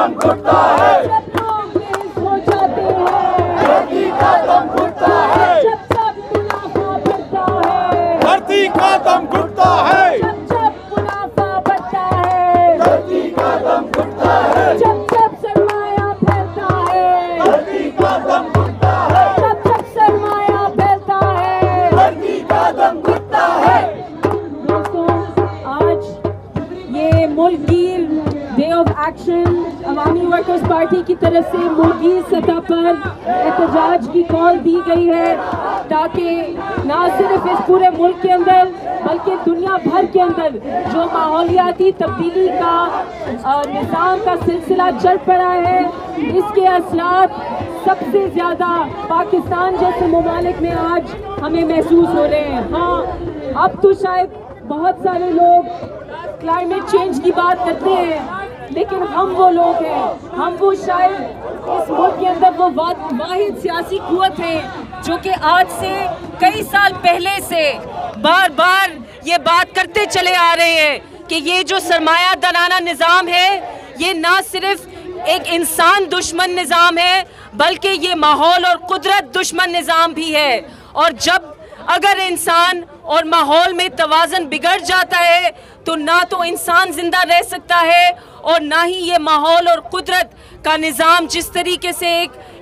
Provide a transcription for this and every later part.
दम घुटता है, जब लोग बेहोश हो जाते हैं, धरती का दम घुटता है, जब सब मुनाफा बढ़ता है, धरती का दम घुटता है, जब मुनाफा बढ़ता है, धरती का दम घुटता है, जब सरमाया फैलता है, धरती का दम घुटता है, जब सरमाया फैलता है, धरती का दम घुटता है। दोस्तों, आज ये मुल्कगीर day of action Awami workers party की तरफ से मुल्कगीर सतह पर एहतजाज की कॉल दी गई है, ताकि ना सिर्फ इस पूरे मुल्क के अंदर बल्कि दुनिया भर के अंदर जो माहौलियाती तब्दीली का निज़ाम का सिलसिला चल पड़ा है, इसके असरात सबसे ज़्यादा पाकिस्तान जैसे ममालिक में आज हमें महसूस हो रहे हैं। हाँ, अब तो शायद बहुत सारे लोग क्लाइमेट चेंज की बात करते हैं, लेकिन हम वो लोग हैं, हम वो शायद इस मुल्क के अंदर वो वाहिद सियासी कुव्वत है जो कि आज से कई साल पहले से बार बार ये बात करते चले आ रहे हैं कि ये जो सरमाया दराना निज़ाम है, ये ना सिर्फ एक इंसान दुश्मन निज़ाम है, बल्कि ये माहौल और कुदरत दुश्मन निज़ाम भी है। और जब अगर इंसान और माहौल में तवाज़न बिगड़ जाता है तो ना तो इंसान जिंदा रह सकता है और ना ही ये माहौल और कुदरत का निज़ाम जिस तरीके से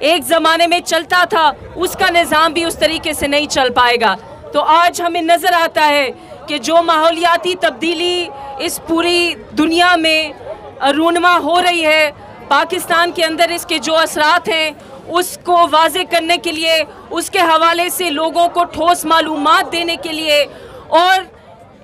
एक ज़माने में चलता था उसका निज़ाम भी उस तरीके से नहीं चल पाएगा। तो आज हमें नज़र आता है कि जो माहौलियाती तब्दीली इस पूरी दुनिया में रूनमा हो रही है, पाकिस्तान के अंदर इसके जो असरात हैं उसको वाज़े करने के लिए, उसके हवाले से लोगों को ठोस मालूमात देने के लिए और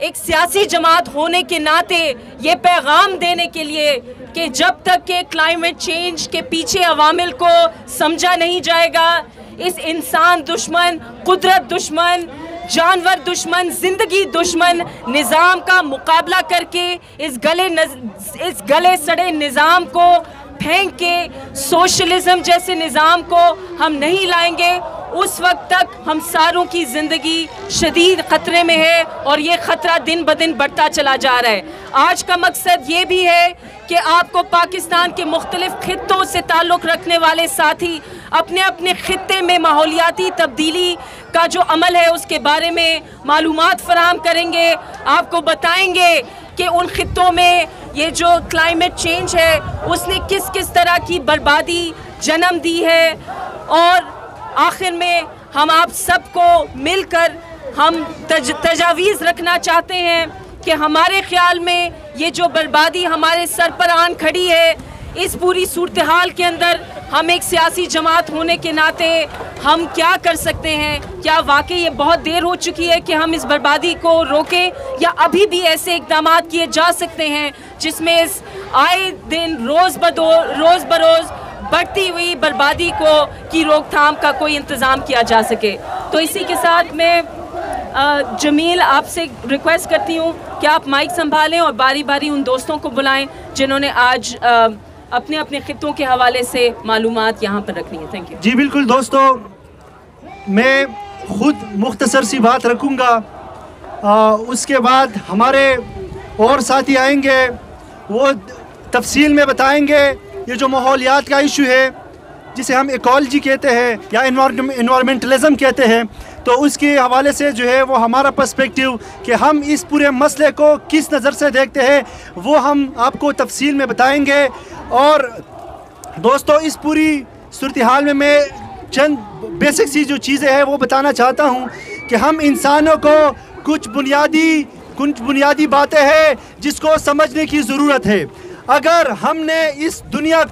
एक सियासी जमात होने के नाते ये पैगाम देने के लिए कि जब तक के क्लाइमेट चेंज के पीछे अवामिल को समझा नहीं जाएगा, इस इंसान दुश्मन, कुदरत दुश्मन, जानवर दुश्मन, जिंदगी दुश्मन निज़ाम का मुकाबला करके इस गले सड़े निज़ाम को फेंक के सोशलिज्म जैसे निज़ाम को हम नहीं लाएंगे, उस वक्त तक हम सारों की ज़िंदगी शदीद ख़तरे में है और ये ख़तरा दिन ब दिन बढ़ता चला जा रहा है। आज का मकसद ये भी है कि आपको पाकिस्तान के मुख्तलिफ़ खित्तों से ताल्लुक़ रखने वाले साथी अपने अपने खित्ते में माहौलियाती तब्दीली का जो अमल है उसके बारे में मालूमात फराहम करेंगे, आपको बताएंगे कि उन खित्तों में ये जो क्लाइमेट चेंज है उसने किस किस तरह की बर्बादी जन्म दी है। और आखिर में हम आप सबको मिलकर हम तजावीज़ रखना चाहते हैं कि हमारे ख़्याल में ये जो बर्बादी हमारे सर पर आन खड़ी है, इस पूरी सूरत हाल के अंदर हम एक सियासी जमात होने के नाते हम क्या कर सकते हैं। क्या वाकई ये बहुत देर हो चुकी है कि हम इस बर्बादी को रोकें, या अभी भी ऐसे इक़दाम किए जा सकते हैं जिसमें इस आए दिन रोज़ बरोज़ बढ़ती हुई बर्बादी की रोकथाम का कोई इंतज़ाम किया जा सके। तो इसी के साथ मैं जमील आपसे रिक्वेस्ट करती हूँ कि आप माइक संभालें और बारी बारी उन दोस्तों को बुलाएं जिन्होंने आज अपने अपने खित्तों के हवाले से मालूमात यहाँ पर रखनी है। Thank you. जी बिल्कुल दोस्तों, मैं खुद मुख्तसर सी बात रखूँगा, उसके बाद हमारे और साथी आएंगे, वो तफसील में बताएंगे ये जो माहौलियात का इशू है जिसे हम इकोलॉजी कहते हैं या इन्वायरमेंटलिज्म कहते हैं, तो उसके हवाले से जो है वो हमारा पर्सपेक्टिव कि हम इस पूरे मसले को किस नज़र से देखते हैं वो हम आपको तफसील में बताएंगे। और दोस्तों, इस पूरी सूरत हाल में मैं चंद बेसिक सी जो चीज़ें हैं वो बताना चाहता हूँ कि हम इंसानों को कुछ बुनियादी बातें हैं जिसको समझने की ज़रूरत है। अगर हमने इस दुनिया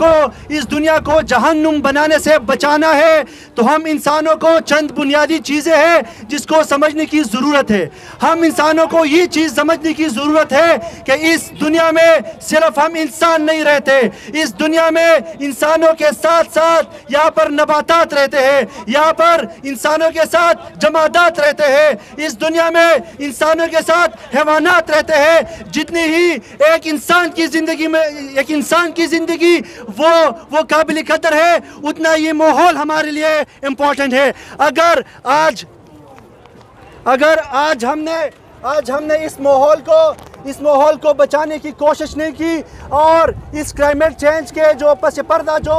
को जहन्नुम बनाने से बचाना है तो हम इंसानों को चंद बुनियादी चीज़ें हैं जिसको समझने की ज़रूरत है। हम इंसानों को ये चीज़ समझने की ज़रूरत है कि इस दुनिया में सिर्फ हम इंसान नहीं रहते, इस दुनिया में इंसानों के साथ साथ यहाँ पर नबातात रहते हैं, यहाँ पर इंसानों के साथ जमादात रहते हैं, इस दुनिया में इंसानों के साथ हैवानात रहते हैं। जितनी ही एक इंसान की ज़िंदगी वो काबिल कदर है, उतना ये माहौल हमारे लिए इम्पोर्टेंट है। अगर आज हमने इस माहौल को इस माहौल को बचाने की कोशिश नहीं की और इस क्लाइमेट चेंज के जो पस पर्दा जो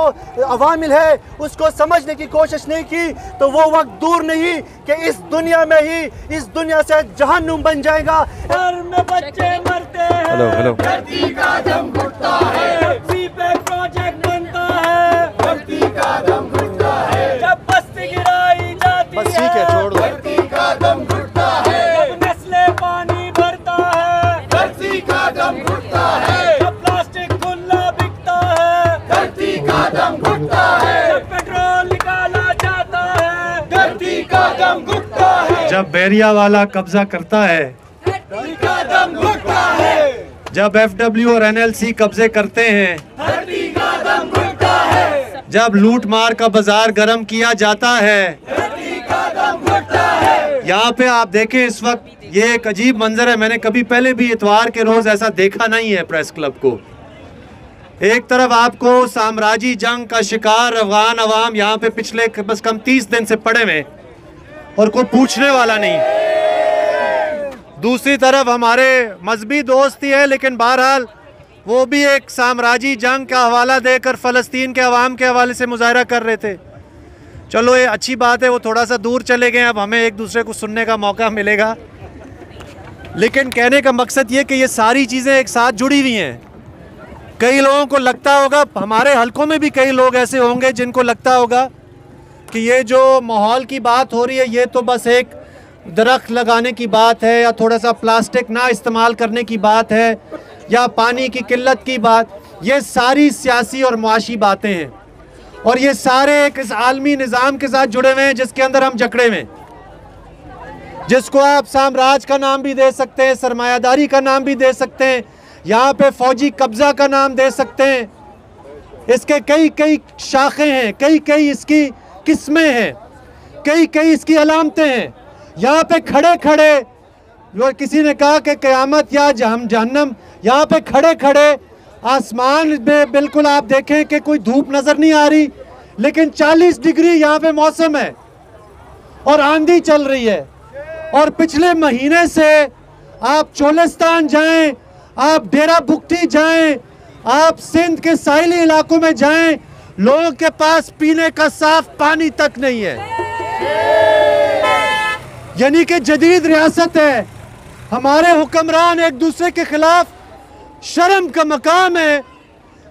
अवामिल है उसको समझने की कोशिश नहीं की, तो वो वक्त दूर नहीं कि इस दुनिया में ही इस दुनिया से जहन्नुम बन जाएगा। घर में बच्चे मरते हैं, धरती का दम घुटता है, धरती पे प्रोजेक्ट बनता है, धरती का दम घुटता है, जब बस्ती गिराई जाती है, ठीक है, छोड़ दो। धरती का दम घुटता है, जब नस्लें पानी भरता है, धरती का दम घुटता है, जब प्लास्टिक खुला बिकता है, धरती का दम घुटता है, जब पेट्रोल निकाला जाता है, धरती का दम घुटता है, जब बैरिया वाला कब्जा करता है, धरती का दम घुटता है, जब FW और NLC कब्जे करते हैं, धरती का दम घुटता है, जब लूट मार का बाजार गर्म किया जाता है। धरती का दम घुटता है। यहाँ पे आप देखें इस वक्त ये एक अजीब मंजर है, मैंने कभी पहले भी इतवार के रोज ऐसा देखा नहीं है प्रेस क्लब को। एक तरफ आपको साम्राज्य जंग का शिकार अफगान अवाम यहाँ पे पिछले बस कम 30 दिन से पड़े हुए और कोई पूछने वाला नहीं। दूसरी तरफ हमारे मजहबी दोस्त ही है, लेकिन बहरहाल वो भी एक साम्राज्य जंग का हवाला देकर फ़लस्तीन के अवाम के हवाले से मुजाहरा कर रहे थे। चलो ये अच्छी बात है, वो थोड़ा सा दूर चले गए, अब हमें एक दूसरे को सुनने का मौका मिलेगा। लेकिन कहने का मकसद ये कि ये सारी चीज़ें एक साथ जुड़ी हुई हैं। कई लोगों को लगता होगा, हमारे हलकों में भी कई लोग ऐसे होंगे जिनको लगता होगा कि ये जो माहौल की बात हो रही है ये तो बस एक दरख्त लगाने की बात है, या थोड़ा सा प्लास्टिक ना इस्तेमाल करने की बात है, या पानी की किल्लत की बात। ये सारी सियासी और मुआशी बातें हैं और ये सारे एक इस आलमी निज़ाम के साथ जुड़े हुए हैं जिसके अंदर हम जकड़े हुए हैं, जिसको आप साम्राज्य का नाम भी दे सकते हैं, सरमायादारी का नाम भी दे सकते हैं, यहाँ पे फौजी कब्जा का नाम दे सकते हैं। इसके कई कई शाखें हैं, कई कई इसकी किस्में हैं, कई कई इसकी अलामतें हैं। यहाँ पे खड़े खड़े जो किसी ने कहा कि क़यामत या जहन्नम, यहाँ पे खड़े खड़े आसमान में बिल्कुल आप देखें कि कोई धूप नज़र नहीं आ रही, लेकिन 40 डिग्री यहाँ पे मौसम है और आंधी चल रही है। और पिछले महीने से आप चोलिस्तान जाएं, आप डेरा बुगटी जाएं, आप सिंध के साहिली इलाकों में जाएं, लोगों के पास पीने का साफ पानी तक नहीं है। यानी कि जदीद रियासत है, हमारे हुक्मरान एक दूसरे के खिलाफ, शर्म का मकाम है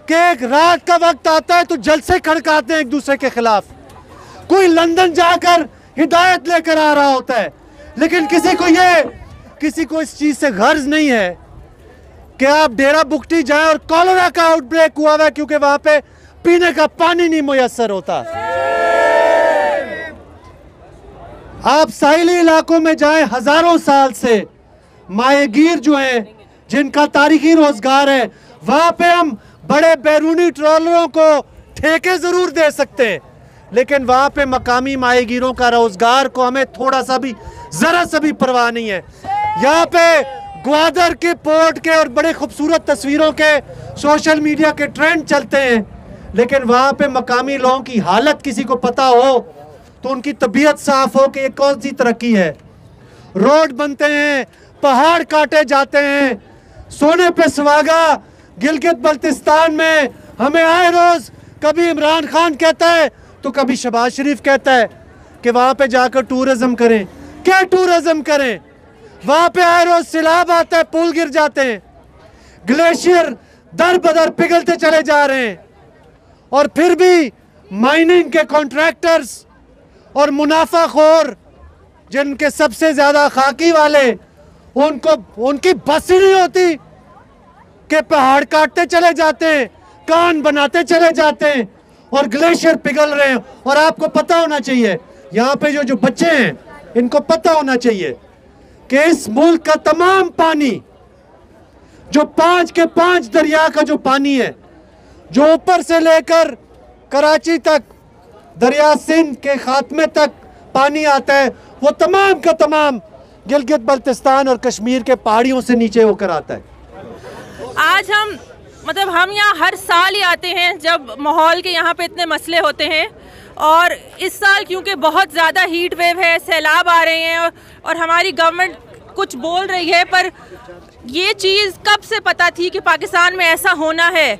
कि एक रात का वक्त आता है तो जलसे खड़काते हैं एक दूसरे के खिलाफ। कोई लंदन जाकर हिदायत लेकर आ रहा होता है, लेकिन किसी को इस चीज से गर्ज नहीं है कि आप डेरा बुगटी जाएं और कॉलेरा का आउटब्रेक हुआ है क्योंकि वहां पे पीने का पानी नहीं मुयस्सर होता। आप साहिली इलाकों में जाएं, हजारों साल से माएगीर जो हैं जिनका तारीखी रोजगार है, वहां पे हम बड़े बैरूनी ट्रॉलरों को ठेके जरूर दे सकते हैं, लेकिन वहां पे मकामी माएगीरों का रोजगार को हमें थोड़ा सा भी जरा सा भी परवाह नहीं है। यहाँ पे ग्वादर के पोर्ट के और बड़े खूबसूरत तस्वीरों के सोशल मीडिया के ट्रेंड चलते हैं, लेकिन वहां पे मकामी लोगों की हालत किसी को पता हो तो उनकी तबीयत साफ हो कि ये कौन सी तरक्की है। रोड बनते हैं, पहाड़ काटे जाते हैं, सोने पे सुहागा गिलगित बल्तिस्तान में हमें आए रोज कभी इमरान खान कहता है तो कभी शहबाज शरीफ कहता है कि वहां पे जाकर टूरिज्म करें। क्या टूरिज्म करें? वहां पे आए रोज सैलाब आता है, पुल गिर जाते हैं, ग्लेशियर दर बदर पिघलते चले जा रहे हैं, और फिर भी माइनिंग के कॉन्ट्रैक्टर्स और मुनाफाखोर जिनके सबसे ज्यादा खाकी वाले, उनकी बस ही नहीं होती कि पहाड़ काटते चले जाते हैं, कान बनाते चले जाते हैं और ग्लेशियर पिघल रहे हैं। और आपको पता होना चाहिए, यहाँ पे जो बच्चे हैं इनको पता होना चाहिए कि इस मुल्क का तमाम पानी, जो 5 के 5 दरिया का जो पानी है, जो ऊपर से लेकर कराची तक दरिया सिंध के खात्मे तक पानी आता है, वो तमाम का तमाम गिलगित बल्तिस्तान और कश्मीर के पहाड़ियों से नीचे होकर आता है। आज हम यहाँ हर साल ही आते हैं जब माहौल के यहाँ पे इतने मसले होते हैं, और इस साल क्योंकि बहुत ज़्यादा हीट वेव है, सैलाब आ रहे हैं और हमारी गवर्नमेंट कुछ बोल रही है पर ये चीज़ कब से पता थी कि पाकिस्तान में ऐसा होना है।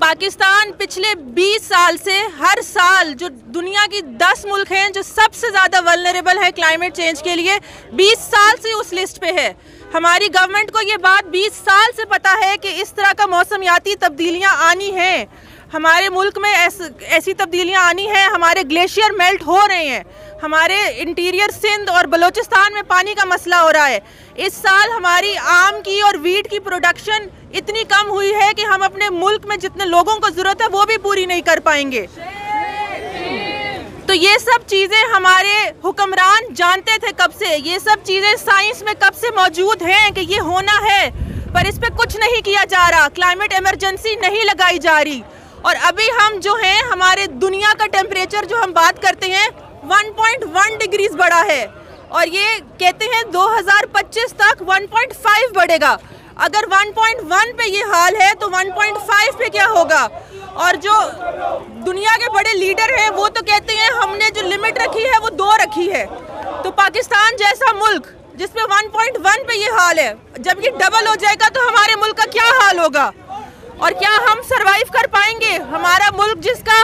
पाकिस्तान पिछले 20 साल से हर साल जो दुनिया की 10 मुल्क हैं जो सबसे ज़्यादा वल्नरेबल है क्लाइमेट चेंज के लिए, 20 साल से उस लिस्ट पे है। हमारी गवर्नमेंट को ये बात 20 साल से पता है कि इस तरह का मौसमियाती तब्दीलियाँ आनी हैं, हमारे मुल्क में ऐसी तब्दीलियाँ आनी हैं, हमारे ग्लेशियर मेल्ट हो रहे हैं, हमारे इंटीरियर सिंध और बलूचिस्तान में पानी का मसला हो रहा है। इस साल हमारी आम की और वीट की प्रोडक्शन इतनी कम हुई है कि हम अपने मुल्क में जितने लोगों को ज़रूरत है वो भी पूरी नहीं कर पाएंगे। तो ये सब चीज़ें हमारे हुक्मरान जानते थे कब से, ये सब चीज़ें साइंस में कब से मौजूद हैं कि ये होना है, पर इस पर कुछ नहीं किया जा रहा, क्लाइमेट इमरजेंसी नहीं लगाई जा रही। और अभी हम जो हैं, हमारे दुनिया का टेम्परेचर जो हम बात करते हैं 1.1 डिग्रीज बढ़ा है और ये कहते हैं 2025 तक 1.5 बढ़ेगा। अगर 1.1 पे ये हाल है तो 1.5 पे क्या होगा। और जो दुनिया के बड़े लीडर हैं वो तो कहते हैं हमने जो लिमिट रखी है वो 2 रखी है। तो पाकिस्तान जैसा मुल्क जिसमें 1.1 पे ये हाल है, जब ये डबल हो जाएगा तो हमारे मुल्क का क्या हाल होगा और क्या हम सरवाइव कर पाएंगे। हमारा मुल्क जिसका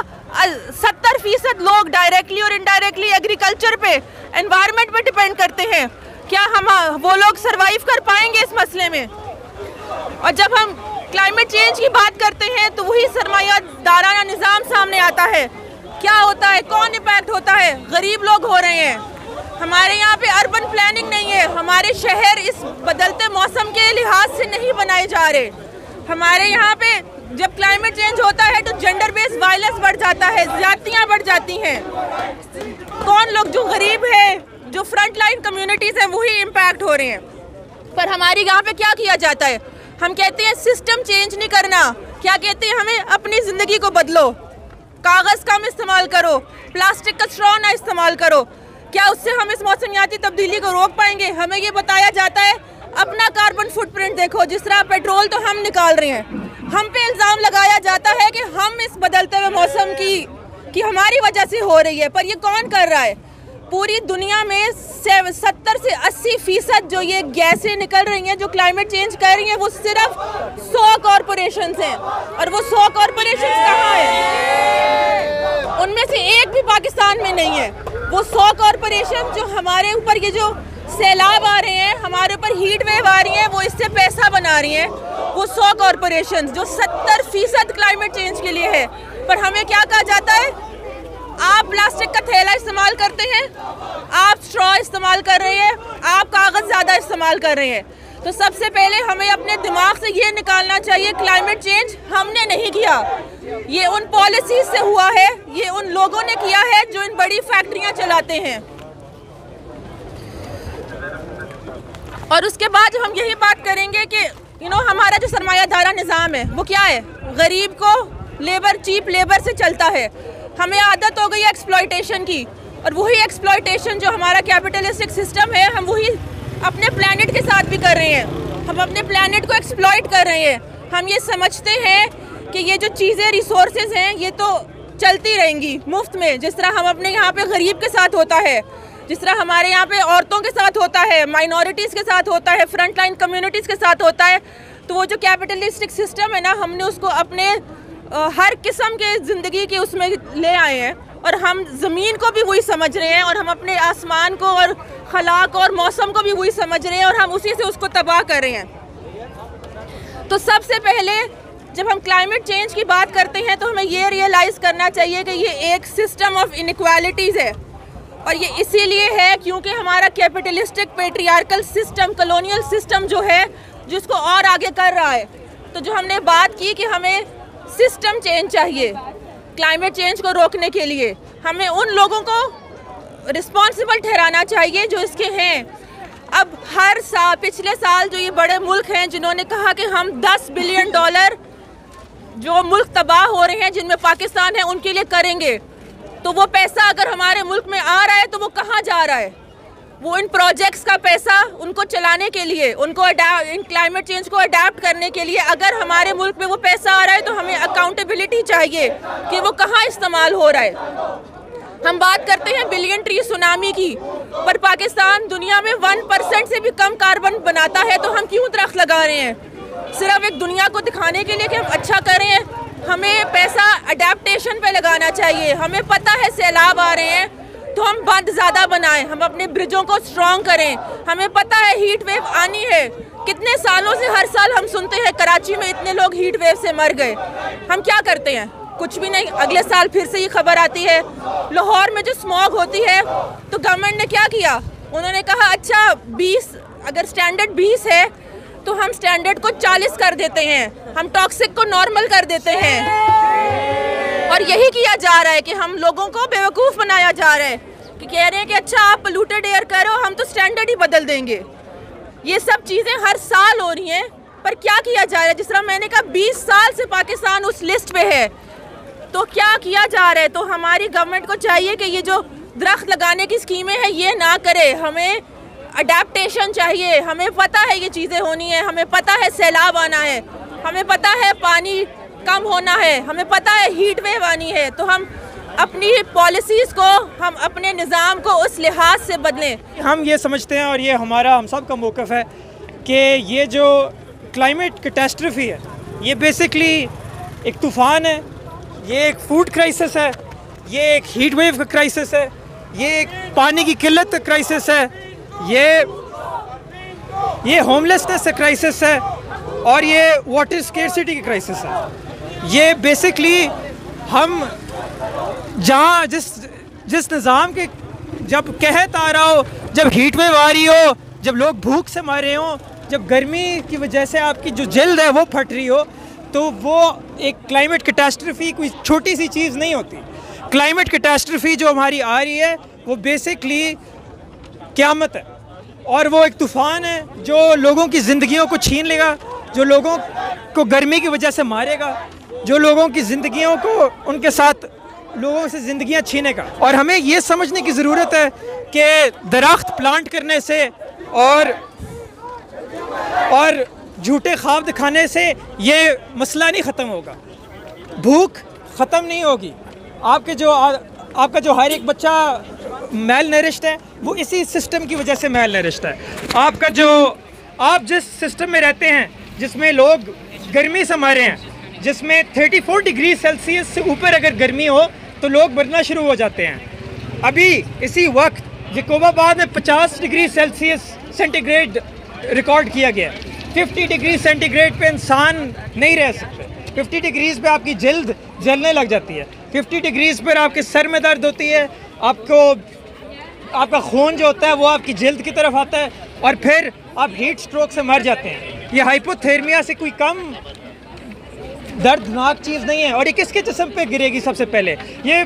70% लोग डायरेक्टली और इनडायरेक्टली एग्रीकल्चर पे, एनवायरनमेंट पे डिपेंड करते हैं, क्या हम वो लोग सरवाइव कर पाएंगे इस मसले में। और जब हम क्लाइमेट चेंज की बात करते हैं तो वही सरमायादाराना निज़ाम सामने आता है। क्या होता है, कौन इम्पैक्ट होता है, गरीब लोग हो रहे हैं। हमारे यहाँ पे अर्बन प्लानिंग नहीं है, हमारे शहर इस बदलते मौसम के लिहाज से नहीं बनाए जा रहे। हमारे यहाँ पे जब क्लाइमेट चेंज होता है तो जेंडर बेस्ड वायलेंस बढ़ जाता है, ज्यादतियाँ बढ़ जाती हैं। कौन लोग जो गरीब है, जो फ्रंट लाइन कम्युनिटीज़ हैं वही इम्पैक्ट हो रहे हैं। पर हमारे यहाँ पे क्या किया जाता है, हम कहते हैं सिस्टम चेंज नहीं करना, क्या कहते हैं हमें अपनी ज़िंदगी को बदलो, कागज़ कम इस्तेमाल करो, प्लास्टिक का स्ट्रॉ ना इस्तेमाल करो। क्या उससे हम इस मौसमियाती तब्दीली को रोक पाएंगे। हमें ये बताया जाता है अपना कार्बन फुटप्रिंट देखो, जिस तरह पेट्रोल तो हम निकाल रहे हैं, हम पे इल्ज़ाम लगाया जाता है कि हम इस बदलते हुए मौसम की हमारी वजह से हो रही है। पर ये कौन कर रहा है। पूरी दुनिया में 70 से 80% जो ये गैसें निकल रही हैं जो क्लाइमेट चेंज कर रही हैं वो सिर्फ 100 कॉरपोरेशंस हैं। और वो 100 कॉरपोरेशंस कहाँ हैं, उनमें से एक भी पाकिस्तान में नहीं है। वो 100 कॉरपोरेशन जो हमारे ऊपर ये जो सैलाब आ रहे हैं, हमारे ऊपर हीट वेव आ रही है, वो इससे पैसा बना रही हैं। वो 100 कॉरपोरेशन जो 70% क्लाइमेट चेंज के लिए है। पर हमें क्या कहा जाता है, आप प्लास्टिक का थैला इस्तेमाल करते हैं, आप स्ट्रॉ इस्तेमाल कर रहे हैं, आप कागज़ ज़्यादा इस्तेमाल कर रहे हैं। तो सबसे पहले हमें अपने दिमाग से ये निकालना चाहिए क्लाइमेट चेंज हमने नहीं किया, ये उन पॉलिसीज से हुआ है, ये उन लोगों ने किया है जो इन बड़ी फैक्ट्रियाँ चलाते हैं। और उसके बाद हम यही बात करेंगे कि हमारा जो सरमायादारा निज़ाम है वो क्या है, गरीब को लेबर, चीप लेबर से चलता है। हमें आदत हो गई है एक्सप्लॉयटेशन की, और वही एक्सप्लॉयटेशन जो हमारा कैपिटलिस्टिक सिस्टम है हम वही अपने प्लैनेट के साथ भी कर रहे हैं। हम अपने प्लैनेट को एक्सप्लॉयट कर रहे हैं। हम ये समझते हैं कि ये जो चीज़ें रिसोर्सेज हैं ये तो चलती रहेंगी मुफ्त में, जिस तरह हम अपने यहाँ पे गरीब के साथ होता है, जिस तरह हमारे यहाँ पे औरतों के साथ होता है, माइनॉरिटीज़ के साथ होता है, फ्रंट लाइन कम्युनिटीज़ के साथ होता है। तो वो जो कैपिटलिस्टिक सिस्टम है ना, हमने उसको अपने हर किस्म के ज़िंदगी के उसमें ले आए हैं और हम ज़मीन को भी वही समझ रहे हैं और हम अपने आसमान को और खलाक और मौसम को भी वही समझ रहे हैं और हम उसी से उसको तबाह कर रहे हैं। तो सबसे पहले जब हम क्लाइमेट चेंज की बात करते हैं तो हमें ये रियलाइज़ करना चाहिए कि ये एक सिस्टम ऑफ इनइक्वालिटीज़ है, और ये इसीलिए है क्योंकि हमारा capitalistic patriarchal system, colonial system जो है जिसको और आगे कर रहा है। तो जो हमने बात की कि हमें सिस्टम चेंज चाहिए क्लाइमेट चेंज को रोकने के लिए, हमें उन लोगों को रिस्पॉन्सिबल ठहराना चाहिए जो इसके हैं। अब हर साल, पिछले साल जो ये बड़े मुल्क हैं जिन्होंने कहा कि हम $10 बिलियन जो मुल्क तबाह हो रहे हैं जिनमें पाकिस्तान है उनके लिए करेंगे, तो वो पैसा अगर हमारे मुल्क में आ रहा है तो वो कहाँ जा रहा है। वो इन प्रोजेक्ट्स का पैसा उनको चलाने के लिए, उनको इन क्लाइमेट चेंज को अडेप्ट करने के लिए अगर हमारे मुल्क में वो पैसा आ रहा है तो हमें अकाउंटेबिलिटी चाहिए कि वो कहाँ इस्तेमाल हो रहा है। हम बात करते हैं बिलियन ट्री सुनामी की, पर पाकिस्तान दुनिया में 1% से भी कम कार्बन बनाता है, तो हम क्यों दरख्त लगा रहे हैं? सिर्फ एक दुनिया को दिखाने के लिए कि हम अच्छा कर रहे हैं। हमें पैसा अडेप्टेशन पे लगाना चाहिए। हमें पता है सैलाब आ रहे हैं, तो हम बंद ज़्यादा बनाएं, हम अपने ब्रिजों को स्ट्रॉन्ग करें। हमें पता है हीट वेव आनी है, कितने सालों से हर साल हम सुनते हैं कराची में इतने लोग हीट वेव से मर गए। हम क्या करते हैं? कुछ भी नहीं। अगले साल फिर से ये खबर आती है। लाहौर में जो स्मॉग होती है, तो गवर्नमेंट ने क्या किया? उन्होंने कहा अच्छा 20, अगर स्टैंडर्ड 20 है तो हम स्टैंडर्ड को 40 कर देते हैं, हम टॉक्सिक को नॉर्मल कर देते हैं। और यही किया जा रहा है कि हम लोगों को बेवकूफ़ बनाया जा रहा है कि कह रहे हैं कि अच्छा आप पोल्यूटेड एयर करो, हम तो स्टैंडर्ड ही बदल देंगे। ये सब चीज़ें हर साल हो रही हैं, पर क्या किया जा रहा है? जिस तरह मैंने कहा 20 साल से पाकिस्तान उस लिस्ट पे है, तो क्या किया जा रहा है? तो हमारी गवर्नमेंट को चाहिए कि ये जो दरख्त लगाने की स्कीमें हैं ये ना करे। हमें अडेप्टेशन चाहिए। हमें पता है ये चीज़ें होनी है, हमें पता है सैलाब आना है, हमें पता है पानी कम होना है, हमें पता है हीट वेव आनी है। तो हम अपनी पॉलिसीज़ को, हम अपने निज़ाम को उस लिहाज से बदलें। हम ये समझते हैं और ये हम सब का मौक़िफ़ है कि ये जो क्लाइमेट कैटास्ट्रॉफी है, ये बेसिकली एक तूफ़ान है, ये एक फूड क्राइसिस है, ये एक हीट वेव का क्राइसिस है, ये एक पानी की किल्लत का क्राइसिस है, ये होमलेसनेस का क्राइसिस है, और ये वाटर स्केर्सिटी की क्राइसिस है। ये बेसिकली हम जहाँ जिस निज़ाम के जब कहत आ रहा हो, जब हीट वेव आ रही हो, जब लोग भूख से मर रहे हो, जब गर्मी की वजह से आपकी जो जल्द है वो फट रही हो, तो वो एक क्लाइमेट कैटास्ट्रॉफी कोई छोटी सी चीज़ नहीं होती। क्लाइमेट कैटास्ट्रॉफी जो हमारी आ रही है वो बेसिकली क़यामत है, और वो एक तूफ़ान है जो लोगों की ज़िंदगियों को छीन लेगा, जो लोगों को गर्मी की वजह से मारेगा, जो लोगों की ज़िंदगियों को उनके साथ लोगों से ज़िंदगियां छीनेगा। और हमें ये समझने की ज़रूरत है कि दरख्त प्लांट करने से और झूठे ख्वाब दिखाने से ये मसला नहीं ख़त्म होगा, भूख ख़त्म नहीं होगी। आपका जो हर एक बच्चा मेल नरिश्ड है, वो इसी सिस्टम की वजह से मेल नरिश्ड है। आप जिस सिस्टम में रहते हैं, जिसमें लोग गर्मी से मर रहे हैं, जिसमें 34 डिग्री सेल्सियस से ऊपर अगर गर्मी हो तो लोग मरना शुरू हो जाते हैं। अभी इसी वक्त जकोबाबाद में 50 डिग्री सेंटीग्रेड रिकॉर्ड किया गया। 50 डिग्री सेंटीग्रेड पे इंसान नहीं रह सकते। 50 डिग्रीज़ पे आपकी जल्द जलने लग जाती है। 50 डिग्रीज़ पर आपके सर में दर्द होती है, आपका खून जो होता है वो आपकी जल्द की तरफ आता है, और फिर आप हीट स्ट्रोक से मर जाते हैं। ये हाइपोथर्मिया से कोई कम दर्दनाक चीज़ नहीं है। और ये किसके जिस्म पे गिरेगी? सबसे पहले ये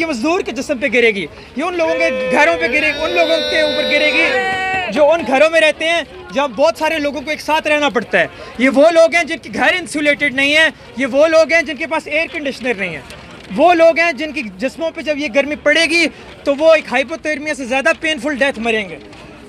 मज़दूर के जिस्म पे गिरेगी, ये उन लोगों के घरों पे गिरेगी, उन लोगों के ऊपर गिरेगी जो उन घरों में रहते हैं जहाँ बहुत सारे लोगों को एक साथ रहना पड़ता है। ये वो लोग हैं जिनके घर इंसुलेटेड नहीं है, ये वो लोग हैं जिनके पास एयर कंडीशनर नहीं है, वो लोग हैं जिनकी जिस्मों पे जब ये गर्मी पड़ेगी तो वो एक हाइपोथर्मिया से ज़्यादा पेनफुल डेथ मरेंगे।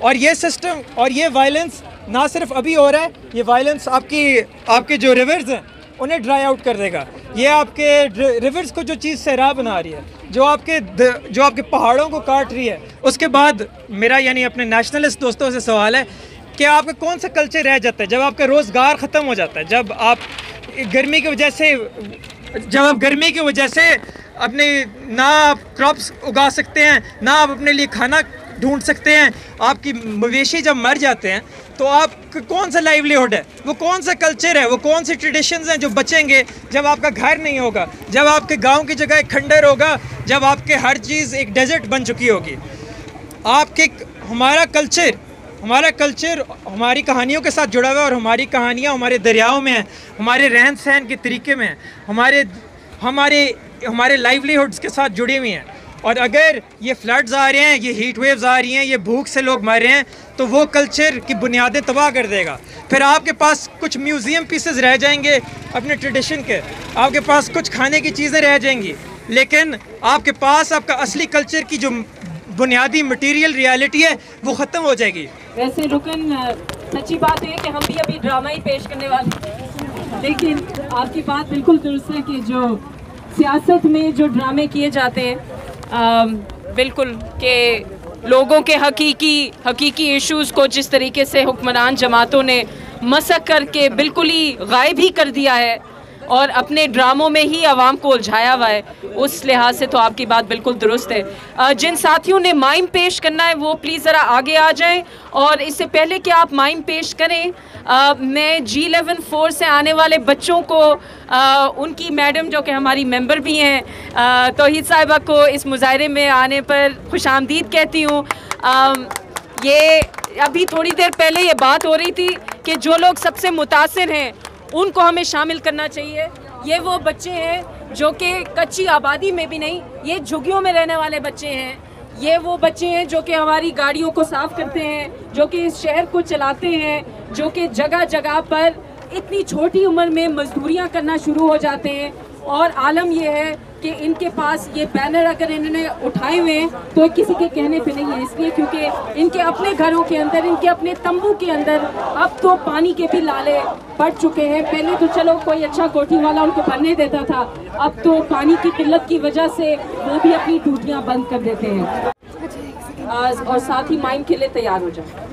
और ये सिस्टम और ये वायलेंस ना सिर्फ अभी हो रहा है, ये वायलेंस आपके जो रिवर्स हैं उन्हें ड्राई आउट कर देगा। ये आपके रिवर्स को जो चीज़ सहरा बना रही है, जो आपके पहाड़ों को काट रही है। उसके बाद मेरा यानी अपने नेशनलिस्ट दोस्तों से सवाल है कि आपका कौन सा कल्चर रह जाता है जब आपका रोज़गार ख़त्म हो जाता है, जब आप गर्मी की वजह से अपने ना आप क्रॉप्स उगा सकते हैं, ना आप अपने लिए खाना ढूंढ सकते हैं, आपकी मवेशी जब मर जाते हैं तो आप कौन सा लाइवलीहुड है, वो कौन सा कल्चर है, वो कौन से ट्रेडिशंस हैं जो बचेंगे जब आपका घर नहीं होगा, जब आपके गांव की जगह एक खंडर होगा, जब आपके हर चीज़ एक डेजर्ट बन चुकी होगी। हमारा कल्चर हमारी कहानियों के साथ जुड़ा हुआ है, और हमारी कहानियाँ हमारे दरियाओं में हैं, हमारे रहन सहन के तरीके में हैं, हमारे लाइवलीहुड्स के साथ जुड़ी हुई हैं। और अगर ये फ्लड्स आ रहे हैं, ये हीट वेव्स आ रही हैं, ये भूख से लोग मर रहे हैं, तो वो कल्चर की बुनियादें तबाह कर देगा। फिर आपके पास कुछ म्यूज़ियम पीसेस रह जाएंगे अपने ट्रेडिशन के, आपके पास कुछ खाने की चीज़ें रह जाएंगी, लेकिन आपके पास आपका असली कल्चर की जो बुनियादी मटेरियल रियलिटी है वो ख़त्म हो जाएगी। वैसे रुकन सच्ची बात है कि हम भी अभी ड्रामा ही पेश करने वाले हैं, लेकिन आपकी बात बिल्कुल दुरुस्त है कि जो सियासत में जो ड्रामे किए जाते हैं बिल्कुल कि लोगों के हकीकी इश्यूज़ को जिस तरीके से हुक्मरान जमातों ने मसक करके बिल्कुल ही गायब ही कर दिया है और अपने ड्रामों में ही आवाम को उलझाया हुआ है, उस लिहाज से तो आपकी बात बिल्कुल दुरुस्त है। जिन साथियों ने माइम पेश करना है वो प्लीज़ ज़रा आगे आ जाएं, और इससे पहले कि आप माइम पेश करें मैं G11 4 से आने वाले बच्चों को उनकी मैडम जो कि हमारी मेंबर भी हैं तौहीद साहिबा को इस मुजाहरे में आने पर खुशामदीद कहती हूँ। ये अभी थोड़ी देर पहले ये बात हो रही थी कि जो लोग सबसे मुतासिर हैं उनको हमें शामिल करना चाहिए। ये वो बच्चे हैं जो कि कच्ची आबादी में भी नहीं, ये झुग्गियों में रहने वाले बच्चे हैं। ये वो बच्चे हैं जो कि हमारी गाड़ियों को साफ़ करते हैं, जो कि इस शहर को चलाते हैं, जो कि जगह जगह पर इतनी छोटी उम्र में मजदूरियां करना शुरू हो जाते हैं। और आलम यह है कि इनके पास ये बैनर अगर इन्होंने उठाए हुए हैं तो किसी के कहने पे नहीं है, इसलिए क्योंकि इनके अपने घरों के अंदर, इनके अपने तंबू के अंदर अब तो पानी के भी लाले पड़ चुके हैं। पहले तो चलो कोई अच्छा कोठी वाला उनको भरने देता था, अब तो पानी की किल्लत की वजह से वो भी अपनी टूटियाँ बंद कर देते हैं। और साथ ही माइम के लिए तैयार हो जाए।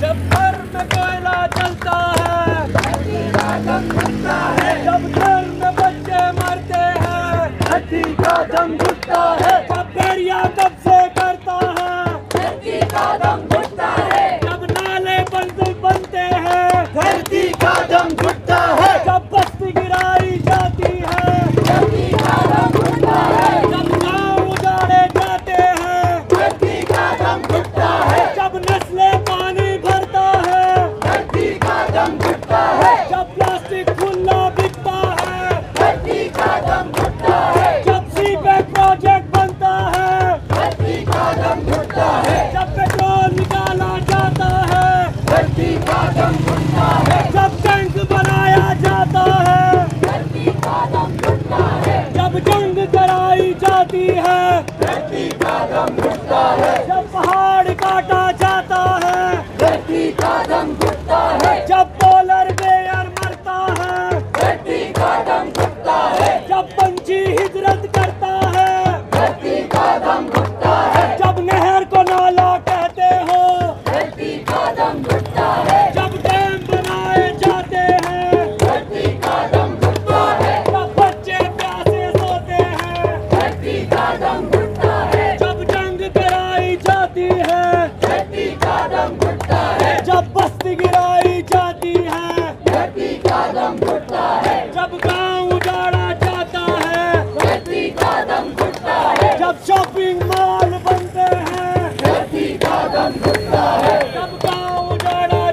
जब घर में कोयला जलता है, धरती का दम घुटता है। जब घर में बच्चे मरते हैं, धरती का दम घुटता है। जब दरिया कब से करता है, धरती का दम घुटता है। जब नाले बनते हैं, धरती का दम घुटता है। जब बस्ती गिराई जाती है, धरती का दम घुटता है। जब गाँव उजाड़े जाते हैं, धरती का दम घुटता है। जब नस्लें पानी भरता है, धरती का दम घुटता है। जब प्लास्टिक खुला बिकता है, धरती का दम घुटता है। जब सीपेट प्रोजेक्ट बनता है, धरती का दम घुटता है। जब पेट्रोल निकाला जाता है, धरती का दम घुटता है। जब टैंक बनाया जाता है, धरती का दम घुटता है। जब जंग कराई जाती है, धरती का दम घुटता है। जब पहाड़ काटा जाता है, धरती का दम घुटता है। जब पोलर बेयर मरता है, धरती का दम घुटता है। जब पंछी हिजरत करता है, धरती का दम घुटता है। जब नहर को नाला कहते हो, धरती का दम घुटता है। जब डैम बनाए जाते हैं, धरती का दम घुटता है। जब बच्चे प्यासे सोते हैं, धरती का दम घुटता है। जब जंग कराई जाती है, धरती का दम घुटता है। जब बस्ती गिराई जाती है, धरती का दम घुटता है। जब गांव उजाड़ा जाता है, धरती का दम घुटता है। जब शॉपिंग मॉल बनते हैं, धरती का दम घुटता है। जब गांव उजाड़ा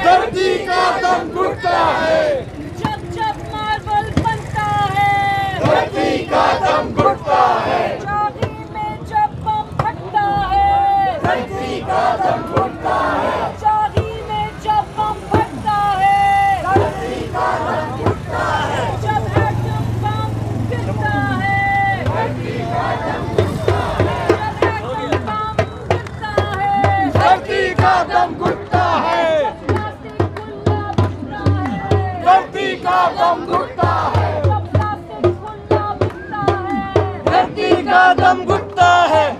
धरती का दम घुटता है। जब जब मार्बल बनता है धरती का दम घुटता है। चाबी में जब बम फटता है धरती का दम घुटता है। चाबी में जब बम फटता है धरती का दम घुटता है। जब एटम बम गिरता है धरती का दम घुटता है। जब एटम बम गिरता है धरती का दम घुटता है। धरती का दम घुटता है। जब प्लास्टिक खुला बिकता है धरती का दम घुटता है।